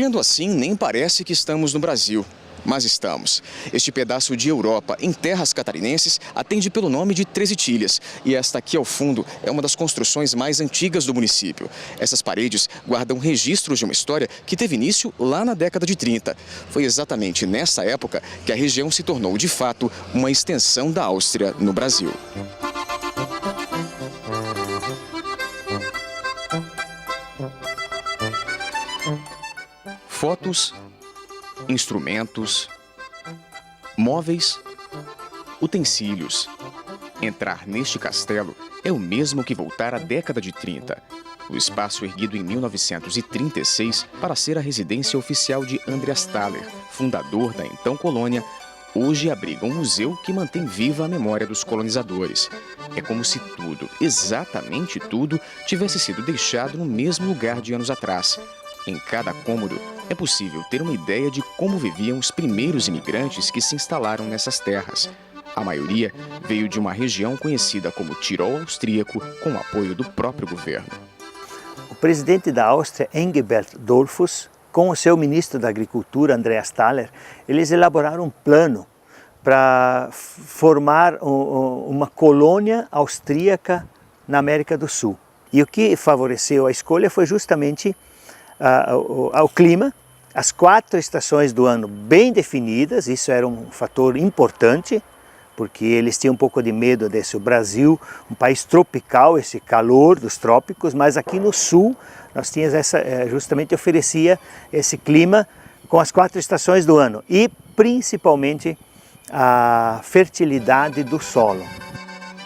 Olhando assim, nem parece que estamos no Brasil. Mas estamos. Este pedaço de Europa, em terras catarinenses, atende pelo nome de Três Itilhas. E esta aqui ao fundo é uma das construções mais antigas do município. Essas paredes guardam registros de uma história que teve início lá na década de 30. Foi exatamente nessa época que a região se tornou, de fato, uma extensão da Áustria no Brasil. Fotos, instrumentos, móveis, utensílios. Entrar neste castelo é o mesmo que voltar à década de 30. O espaço erguido em 1936 para ser a residência oficial de Andreas Thaler, fundador da então colônia, hoje abriga um museu que mantém viva a memória dos colonizadores. É como se tudo, exatamente tudo, tivesse sido deixado no mesmo lugar de anos atrás. Em cada cômodo, é possível ter uma ideia de como viviam os primeiros imigrantes que se instalaram nessas terras. A maioria veio de uma região conhecida como Tirol austríaco, com o apoio do próprio governo. O presidente da Áustria, Engelbert Dollfuss, com o seu ministro da Agricultura, Andreas Thaler, eles elaboraram um plano para formar uma colônia austríaca na América do Sul. E o que favoreceu a escolha foi justamente ao clima, as 4 estações do ano bem definidas. Isso era um fator importante, porque eles tinham um pouco de medo desse o Brasil, um país tropical, esse calor dos trópicos, mas aqui no sul nós tínhamos justamente oferecia esse clima com as 4 estações do ano e principalmente a fertilidade do solo.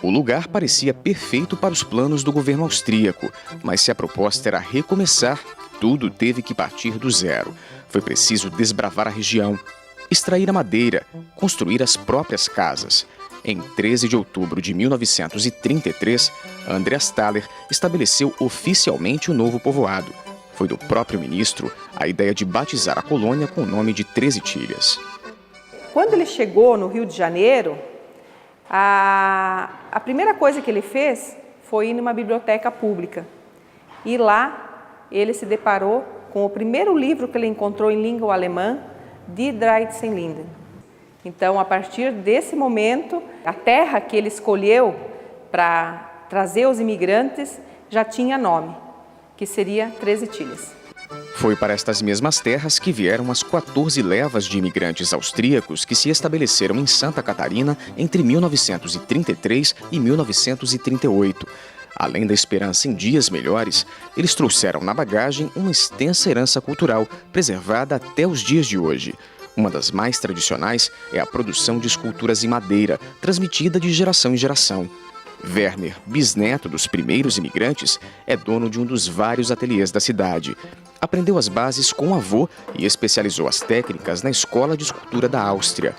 O lugar parecia perfeito para os planos do governo austríaco, mas se a proposta era recomeçar, tudo teve que partir do zero. Foi preciso desbravar a região, extrair a madeira, construir as próprias casas. Em 13 de outubro de 1933, Andreas Thaler estabeleceu oficialmente o novo povoado. Foi do próprio ministro a ideia de batizar a colônia com o nome de Três Itilhas. Quando ele chegou no Rio de Janeiro, a primeira coisa que ele fez foi ir numa biblioteca pública. E lá ele se deparou com o primeiro livro que ele encontrou em língua alemã, Die 13 Linden. Então, a partir desse momento, a terra que ele escolheu para trazer os imigrantes já tinha nome, que seria Três Itilhas. Foi para estas mesmas terras que vieram as 14 levas de imigrantes austríacos que se estabeleceram em Santa Catarina entre 1933 e 1938. Além da esperança em dias melhores, eles trouxeram na bagagem uma extensa herança cultural preservada até os dias de hoje. Uma das mais tradicionais é a produção de esculturas em madeira, transmitida de geração em geração. Werner, bisneto dos primeiros imigrantes, é dono de um dos vários ateliês da cidade. Aprendeu as bases com o avô e especializou as técnicas na Escola de Escultura da Áustria.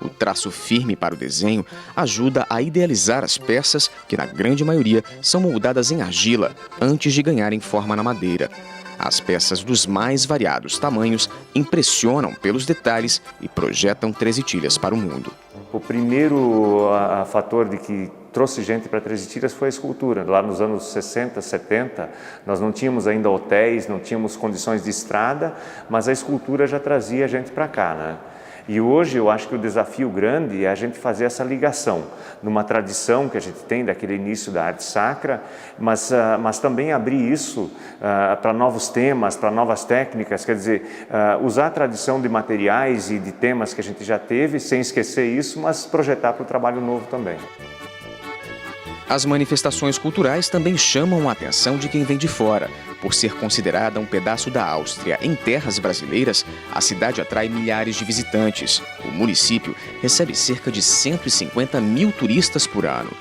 O traço firme para o desenho ajuda a idealizar as peças que, na grande maioria, são moldadas em argila antes de ganharem forma na madeira. As peças dos mais variados tamanhos impressionam pelos detalhes e projetam Três Itilhas para o mundo. O primeiro fator de que trouxe gente para Três Itilhas foi a escultura. Lá nos anos 60, 70, nós não tínhamos ainda hotéis, não tínhamos condições de estrada, mas a escultura já trazia gente para cá, né? E hoje eu acho que o desafio grande é a gente fazer essa ligação numa tradição que a gente tem daquele início da arte sacra, mas também abrir isso para novos temas, para novas técnicas, quer dizer, usar a tradição de materiais e de temas que a gente já teve, sem esquecer isso, mas projetar para o trabalho novo também. As manifestações culturais também chamam a atenção de quem vem de fora. Por ser considerada um pedaço da Áustria em terras brasileiras, a cidade atrai milhares de visitantes. O município recebe cerca de 150 mil turistas por ano.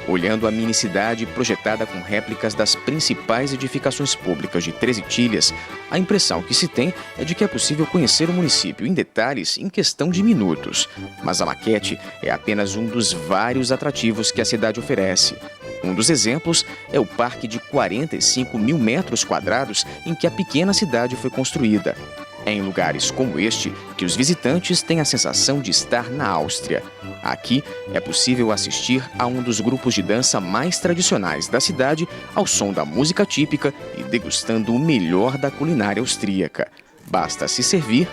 Olhando a mini-cidade projetada com réplicas das principais edificações públicas de Três Itilhas, a impressão que se tem é de que é possível conhecer o município em detalhes em questão de minutos. Mas a maquete é apenas um dos vários atrativos que a cidade oferece. Um dos exemplos é o parque de 45 mil metros quadrados em que a pequena cidade foi construída. É em lugares como este que os visitantes têm a sensação de estar na Áustria. Aqui é possível assistir a um dos grupos de dança mais tradicionais da cidade ao som da música típica e degustando o melhor da culinária austríaca. Basta se servir,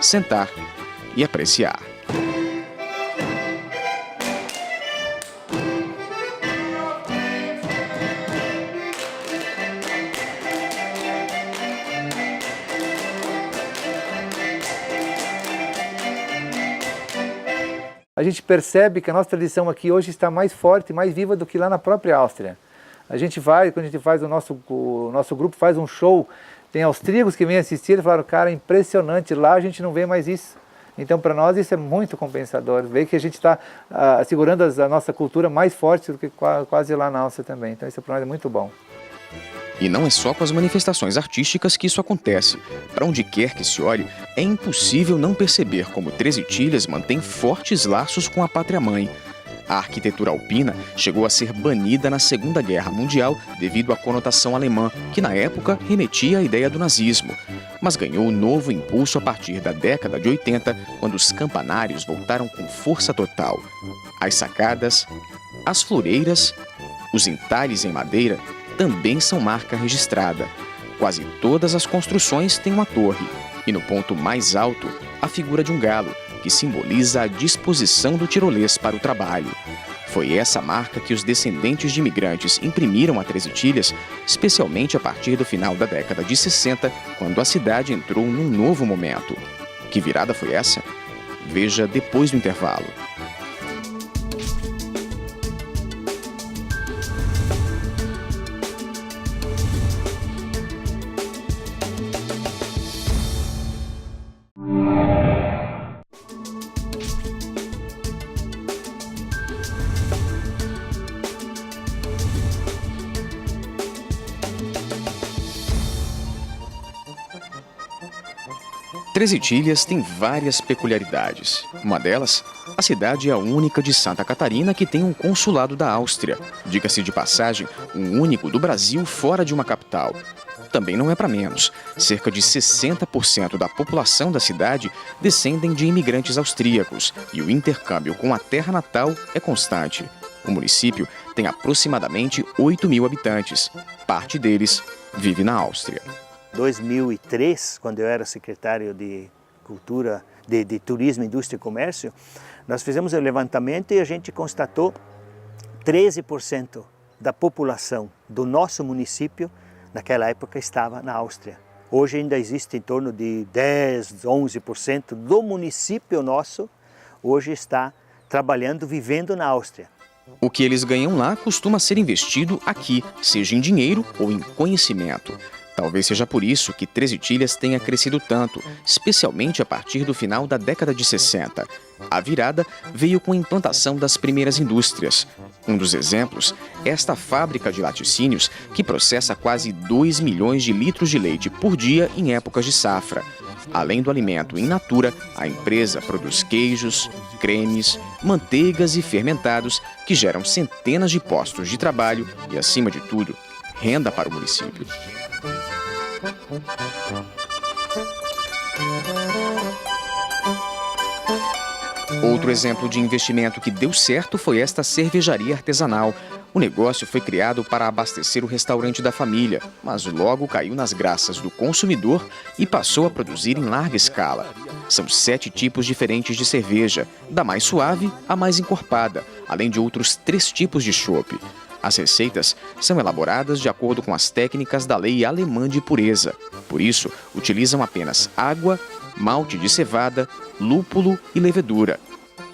sentar e apreciar. A gente percebe que a nossa tradição aqui hoje está mais forte, mais viva do que lá na própria Áustria. A gente vai, quando a gente faz o nosso grupo faz um show, tem austríacos que vêm assistir e falaram, cara, impressionante, lá a gente não vê mais isso. Então para nós isso é muito compensador, ver que a gente está segurando a nossa cultura mais forte do que quase lá na Áustria também. Então isso para nós é muito bom. E não é só com as manifestações artísticas que isso acontece. Para onde quer que se olhe, é impossível não perceber como Três Itilhas mantém fortes laços com a pátria-mãe. A arquitetura alpina chegou a ser banida na Segunda Guerra Mundial devido à conotação alemã, que na época remetia à ideia do nazismo. Mas ganhou novo impulso a partir da década de 80, quando os campanários voltaram com força total. As sacadas, as floreiras, os entalhes em madeira também são marca registrada. Quase todas as construções têm uma torre, e no ponto mais alto, a figura de um galo, que simboliza a disposição do tirolês para o trabalho. Foi essa marca que os descendentes de imigrantes imprimiram a Três Itilhas, especialmente a partir do final da década de 60, quando a cidade entrou num novo momento. Que virada foi essa? Veja depois do intervalo. Três Itilhas tem várias peculiaridades. Uma delas, a cidade é a única de Santa Catarina que tem um consulado da Áustria. Diga-se de passagem, um único do Brasil fora de uma capital. Também não é para menos. Cerca de 60% da população da cidade descendem de imigrantes austríacos e o intercâmbio com a terra natal é constante. O município tem aproximadamente 8.000 habitantes. Parte deles vive na Áustria. 2003, quando eu era secretário de Cultura, de Turismo, Indústria e Comércio, nós fizemos um levantamento e a gente constatou 13% da população do nosso município naquela época estava na Áustria. Hoje ainda existe em torno de 10, 11% do município nosso hoje está trabalhando, vivendo na Áustria. O que eles ganham lá costuma ser investido aqui, seja em dinheiro ou em conhecimento. Talvez seja por isso que Três Itilhas tenha crescido tanto, especialmente a partir do final da década de 60. A virada veio com a implantação das primeiras indústrias. Um dos exemplos é esta fábrica de laticínios que processa quase 2 milhões de litros de leite por dia em épocas de safra. Além do alimento in natura, a empresa produz queijos, cremes, manteigas e fermentados que geram centenas de postos de trabalho e, acima de tudo, renda para o município. Outro exemplo de investimento que deu certo foi esta cervejaria artesanal. O negócio foi criado para abastecer o restaurante da família, mas logo caiu nas graças do consumidor e passou a produzir em larga escala. São 7 tipos diferentes de cerveja, da mais suave à mais encorpada, além de outros 3 tipos de chopp. As receitas são elaboradas de acordo com as técnicas da lei alemã de pureza. Por isso, utilizam apenas água, malte de cevada, lúpulo e levedura.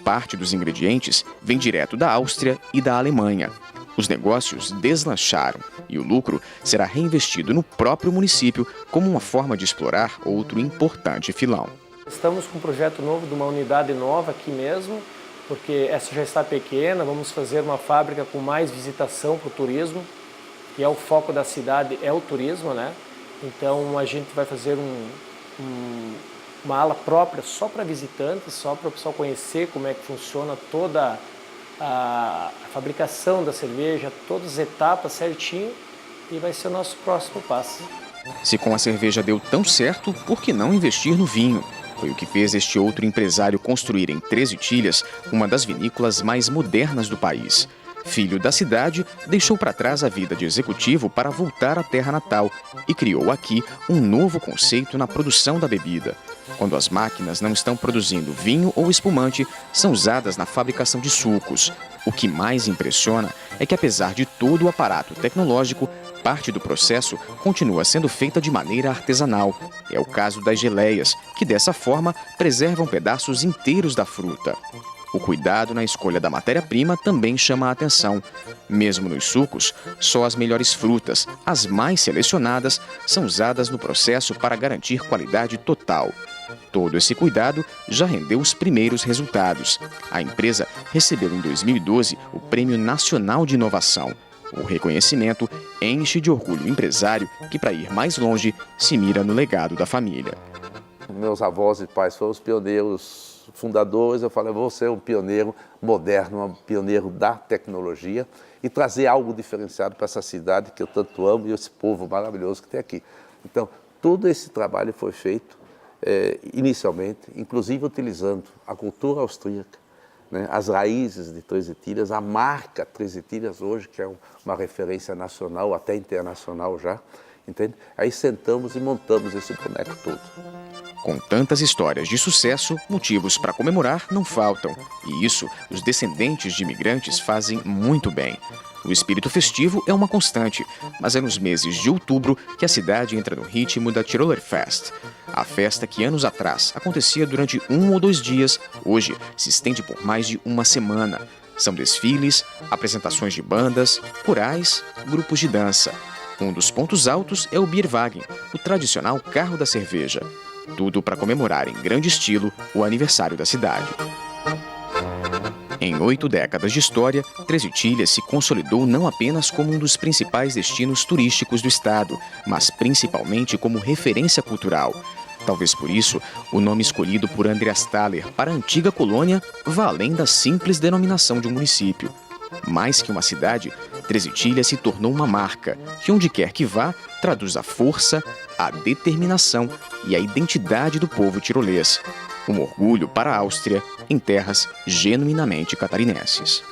Parte dos ingredientes vem direto da Áustria e da Alemanha. Os negócios deslancharam e o lucro será reinvestido no próprio município como uma forma de explorar outro importante filão. Estamos com um projeto novo de uma unidade nova aqui mesmo, porque essa já está pequena, vamos fazer uma fábrica com mais visitação para o turismo, que é o foco da cidade, é o turismo, né? Então a gente vai fazer uma ala própria só para visitantes, só para o pessoal conhecer como é que funciona toda a fabricação da cerveja, todas as etapas certinho, e vai ser o nosso próximo passo. Se com a cerveja deu tão certo, por que não investir no vinho? Foi o que fez este outro empresário construir em Três Itilhas uma das vinícolas mais modernas do país. filho da cidade, deixou para trás a vida de executivo para voltar à terra natal e criou aqui um novo conceito na produção da bebida. Quando as máquinas não estão produzindo vinho ou espumante, são usadas na fabricação de sucos. O que mais impressiona é que, apesar de todo o aparato tecnológico, parte do processo continua sendo feita de maneira artesanal. É o caso das geleias, que dessa forma preservam pedaços inteiros da fruta. O cuidado na escolha da matéria-prima também chama a atenção. Mesmo nos sucos, só as melhores frutas, as mais selecionadas, são usadas no processo para garantir qualidade total. Todo esse cuidado já rendeu os primeiros resultados. A empresa recebeu em 2012 o Prêmio Nacional de Inovação. O reconhecimento enche de orgulho o empresário que, para ir mais longe, se mira no legado da família. Meus avós e pais foram os pioneiros fundadores. Eu falei, eu vou ser um pioneiro moderno, um pioneiro da tecnologia e trazer algo diferenciado para essa cidade que eu tanto amo e esse povo maravilhoso que tem aqui. Então, todo esse trabalho foi feito inicialmente, inclusive utilizando a cultura austríaca, né, as raízes de Três Itilhas, a marca Três Itilhas hoje, que é uma referência nacional, até internacional já, entende? Aí sentamos e montamos esse boneco todo. Com tantas histórias de sucesso, motivos para comemorar não faltam. E isso, os descendentes de imigrantes fazem muito bem. O espírito festivo é uma constante, mas é nos meses de outubro que a cidade entra no ritmo da Tirolerfest. A festa que anos atrás acontecia durante 1 ou 2 dias, hoje se estende por mais de uma semana. São desfiles, apresentações de bandas, corais, grupos de dança. Um dos pontos altos é o Bierwagen, o tradicional carro da cerveja. Tudo para comemorar em grande estilo o aniversário da cidade. Em 8 décadas de história, Três Itilhas se consolidou não apenas como um dos principais destinos turísticos do estado, mas principalmente como referência cultural. Talvez por isso, o nome escolhido por Andreas Thaler para a antiga colônia vá além da simples denominação de um município. Mais que uma cidade, Três Itilhas se tornou uma marca que, onde quer que vá, traduz a força, a determinação e a identidade do povo tirolês. Um orgulho para a Áustria em terras genuinamente catarinenses.